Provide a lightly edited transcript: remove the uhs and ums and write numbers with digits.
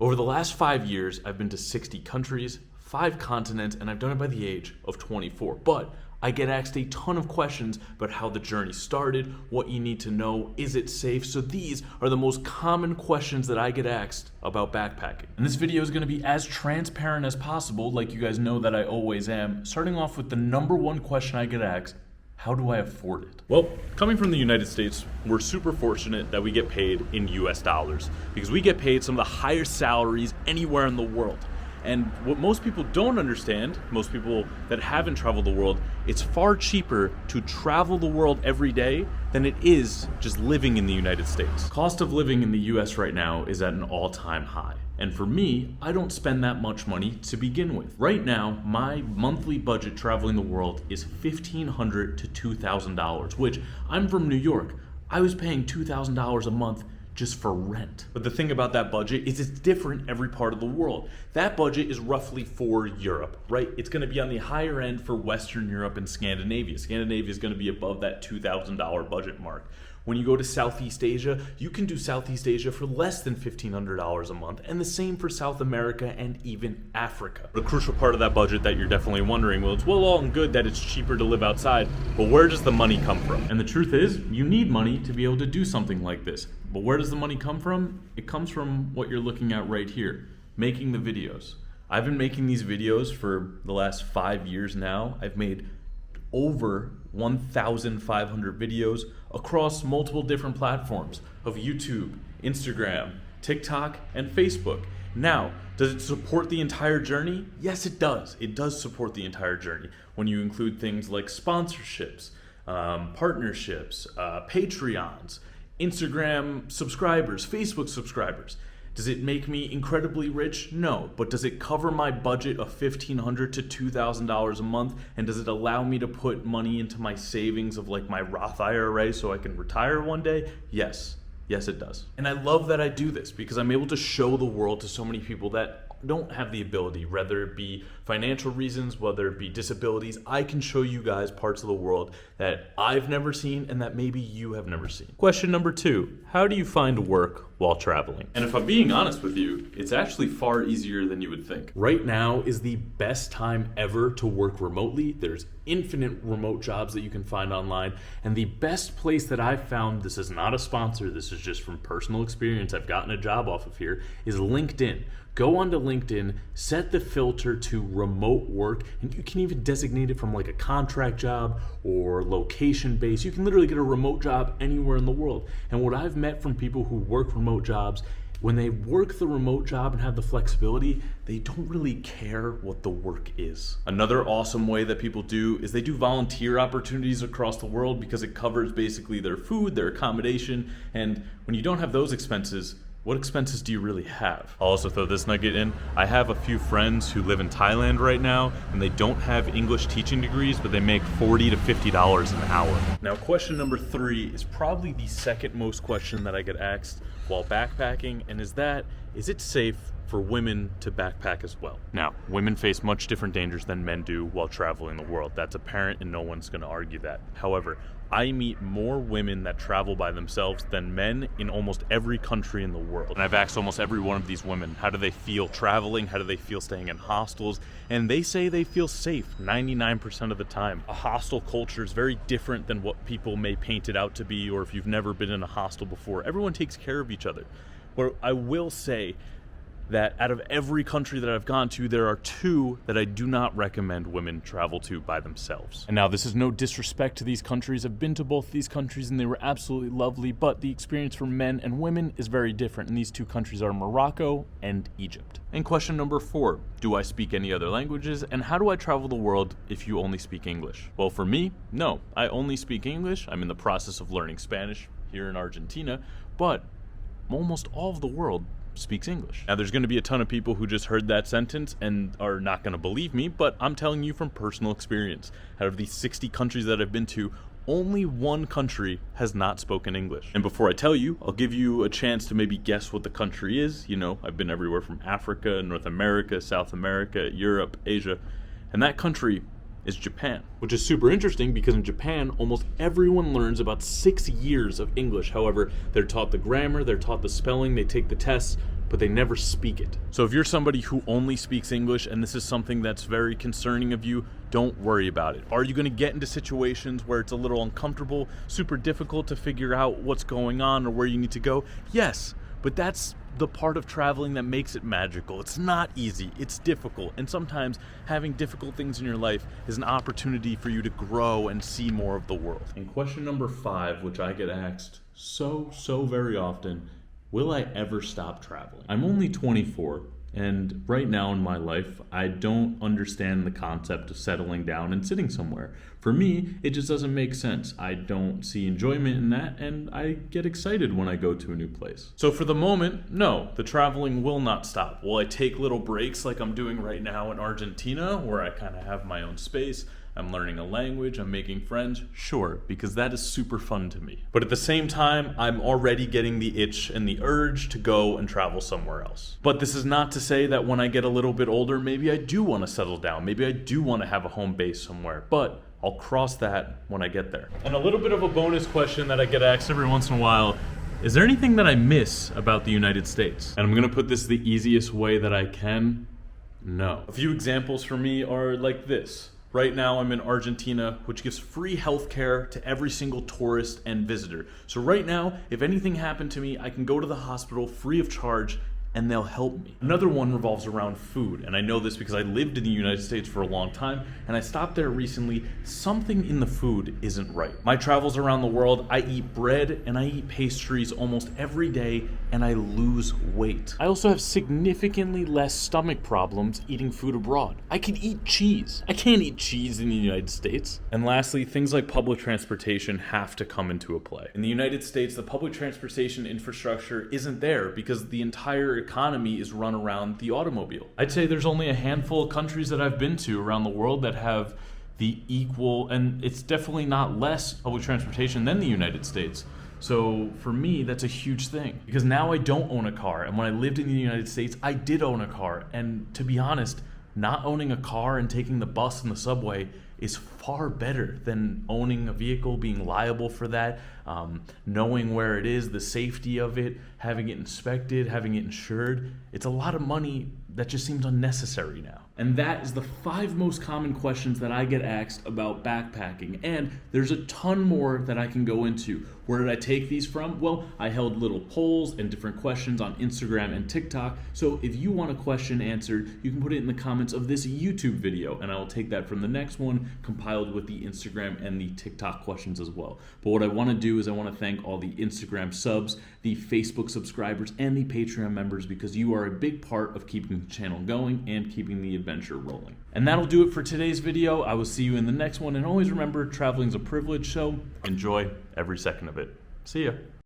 Over the last 5 years, I've been to 60 countries, 5 continents, and I've done it by the age of 24. But I get asked a ton of questions about how the journey started, what you need to know, is it safe? So these are the most common questions that I get asked about backpacking. And this video is going to be as transparent as possible, like you guys know that I always am, starting off with the number one question I get asked: how do I afford it? Well, coming from the United States, we're super fortunate that we get paid in US dollars because we get paid some of the highest salaries anywhere in the world. And what most people don't understand, most people that haven't traveled the world, it's far cheaper to travel the world every day than it is just living in the United States. Cost of living in the US right now is at an all-time high. And for me, I don't spend that much money to begin with. Right now, my monthly budget traveling the world is $1,500 to $2,000, which I'm from New York. I was paying $2,000 a month just for rent. But the thing about that budget is it's different every part of the world. That budget is roughly for Europe, right? It's gonna be on the higher end for Western Europe and Scandinavia. Scandinavia is gonna be above that $2,000 budget mark. When you go to Southeast Asia, you can do Southeast Asia for less than $1,500 a month, and the same for South America and even Africa. The crucial part of that budget that you're definitely wondering, well, it's well all and good that it's cheaper to live outside, but where does the money come from? And the truth is, you need money to be able to do something like this. But where does the money come from? It comes from what you're looking at right here, making the videos. I've been making these videos for the last 5 years now. I've made over 1,500 videos across multiple different platforms of YouTube, Instagram, TikTok, and Facebook. Now, does it support the entire journey? Yes, it does. It does support the entire journey when you include things like sponsorships, partnerships, Patreons, Instagram subscribers, Facebook subscribers. Does it make me incredibly rich? No. But does it cover my budget of $1,500 to $2,000 a month? And does it allow me to put money into my savings of like my Roth IRA so I can retire one day? Yes. Yes, it does. And I love that I do this because I'm able to show the world to so many people that don't have the ability, whether it be financial reasons, whether it be disabilities. I can show you guys parts of the world that I've never seen and that maybe you have never seen. Question number 2, how do you find work while traveling? And if I'm being honest with you, it's actually far easier than you would think. Right now is the best time ever to work remotely. There's infinite remote jobs that you can find online. And the best place that I've found, this is not a sponsor, this is just from personal experience, I've gotten a job off of here, is LinkedIn. Go onto LinkedIn, set the filter to remote work, and you can even designate it from like a contract job or location based. You can literally get a remote job anywhere in the world. And what I've met from people who work remote jobs, when they work the remote job and have the flexibility, they don't really care what the work is. Another awesome way that people do is they do volunteer opportunities across the world because it covers basically their food, their accommodation, and when you don't have those expenses, what expenses do you really have? I'll also throw this nugget in. I have a few friends who live in Thailand right now and they don't have English teaching degrees, but they make $40 to $50 an hour. Now, question number 3 is probably the second most question that I get asked while backpacking, and is it safe for women to backpack as well? Now, women face much different dangers than men do while traveling the world. That's apparent and no one's gonna argue that. However, I meet more women that travel by themselves than men in almost every country in the world. And I've asked almost every one of these women, how do they feel traveling? How do they feel staying in hostels? And they say they feel safe 99% of the time. A hostel culture is very different than what people may paint it out to be, or if you've never been in a hostel before. Everyone takes care of each other. Where I will say that out of every country that I've gone to, there are 2 that I do not recommend women travel to by themselves. And now this is no disrespect to these countries. I've been to both these countries and they were absolutely lovely, but the experience for men and women is very different. And these 2 countries are Morocco and Egypt. And question number 4, do I speak any other languages? And how do I travel the world if you only speak English? Well, for me, no, I only speak English. I'm in the process of learning Spanish here in Argentina, but almost all of the world speaks English. Now, there's going to be a ton of people who just heard that sentence and are not going to believe me, but I'm telling you from personal experience. Out of these 60 countries that I've been to, only 1 country has not spoken English. And before I tell you, I'll give you a chance to maybe guess what the country is. You know, I've been everywhere from Africa, North America, South America, Europe, Asia, and that country is Japan, which is super interesting because in Japan, almost everyone learns about 6 years of English. However, they're taught the grammar, they're taught the spelling, they take the tests but they never speak it. So if you're somebody who only speaks English and this is something that's very concerning of you, don't worry about it. Are you going to get into situations where it's a little uncomfortable, super difficult to figure out what's going on or where you need to go? Yes, but that's the part of traveling that makes it magical. It's not easy, it's difficult, and sometimes having difficult things in your life is an opportunity for you to grow and see more of the world. And question number 5, which I get asked so very often, will I ever stop traveling? I'm only 24, and right now in my life, I don't understand the concept of settling down and sitting somewhere. For me, it just doesn't make sense. I don't see enjoyment in that, and I get excited when I go to a new place. So for the moment, no, the traveling will not stop. Will I take little breaks like I'm doing right now in Argentina, where I kind of have my own space? I'm learning a language, I'm making friends, sure, because that is super fun to me. But at the same time, I'm already getting the itch and the urge to go and travel somewhere else. But this is not to say that when I get a little bit older, maybe I do want to settle down, maybe I do want to have a home base somewhere, but I'll cross that when I get there. And a little bit of a bonus question that I get asked every once in a while, is there anything that I miss about the United States? And I'm gonna put this the easiest way that I can, no. A few examples for me are like this. Right now I'm in Argentina, which gives free healthcare to every single tourist and visitor. So right now, if anything happened to me, I can go to the hospital free of charge and they'll help me. Another one revolves around food, and I know this because I lived in the United States for a long time, and I stopped there recently. Something in the food isn't right. My travels around the world, I eat bread and I eat pastries almost every day, and I lose weight. I also have significantly less stomach problems eating food abroad. I can eat cheese. I can't eat cheese in the United States. And lastly, things like public transportation have to come into a play. In the United States, the public transportation infrastructure isn't there because the entire economy is run around the automobile. I'd say there's only a handful of countries that I've been to around the world that have the equal, and it's definitely not less public transportation than the United States. So for me, that's a huge thing because now I don't own a car. And when I lived in the United States, I did own a car. And to be honest, not owning a car and taking the bus and the subway is far better than owning a vehicle, being liable for that, knowing where it is, the safety of it, having it inspected, having it insured. It's a lot of money that just seems unnecessary now. And that is the 5 most common questions that I get asked about backpacking. And there's a ton more that I can go into. Where did I take these from? Well, I held little polls and different questions on Instagram and TikTok. So if you want a question answered, you can put it in the comments of this YouTube video, and I will take that from the next one, compiled with the Instagram and the TikTok questions as well. But what I want to do is I want to thank all the Instagram subs, the Facebook subscribers, and the Patreon members, because you are a big part of keeping the channel going and keeping the adventure rolling. And that'll do it for today's video. I will see you in the next one, and always remember, traveling's a privilege, so enjoy every second of it. See ya.